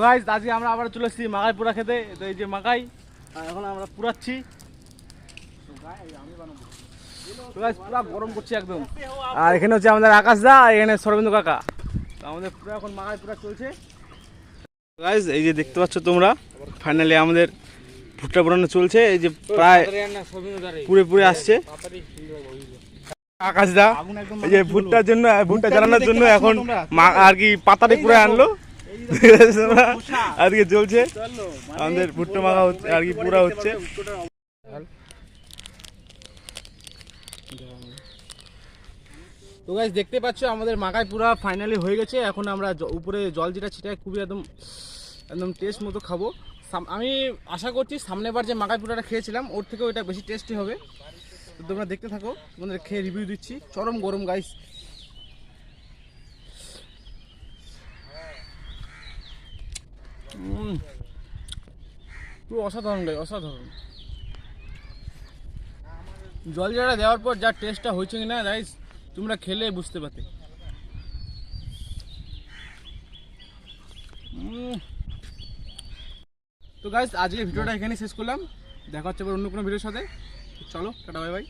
Guys আজকে আমরা আবার চলে এসেছি মাকাই পুরা খেতে। তো এই যে মাকাই এখন আমরা পুরাচ্ছি। পুরা গরম করছি একদম। আর এখানে হচ্ছে আমাদের আকাশ দা, এখানে সরবেন্দু কাকা। আমাদের পুরো এখন মাকাই পুরা চলছে। গাইস এই যে দেখতে পাচ্ছ তোমরা, ফাইনালি আমাদের ভুট্টা পোড়ানো চলছে। এই যে প্রায় পুরে আসছে আকাশ দা। এই যে ভুট্টার জন্য, ভুট্টা জ্বালানোর জন্য এখন আর কি পাতাটি পুরো আনলো আজকে চলছে আমাদের ভুট্টা মাখা হচ্ছে আর কি পুরা হচ্ছে। তো গাইস দেখতে পাচ্ছ আমাদের মাকাই পুরা ফাইনালি হয়ে গেছে। এখন আমরা উপরে জল যেটা ছিটাই খুবই একদম টেস্ট মতো খাবো। আমি আশা করছি সামনের বার যে মাকাই পুরাটা খেয়েছিলাম ওর থেকে ওইটা বেশি টেস্টি হবে। তো তোমরা দেখতে থাকো, তোমাদের খেয়ে রিভিউ দিচ্ছি। চরম গরম গাইস। পুরো অসাধারণ গাই, অসাধারণ। জল জারা দেওয়ার পর যা টেস্টটা হয়েছে কিনা গাইস তোমরা খেলে বুঝতে পারতে। তো গাইস আজকে ভিডিওটা এখানে শেষ করলাম। দেখা হচ্ছে আবার অন্য কোনো ভিডিওর সাথে। চলো টাটা বাই বাই।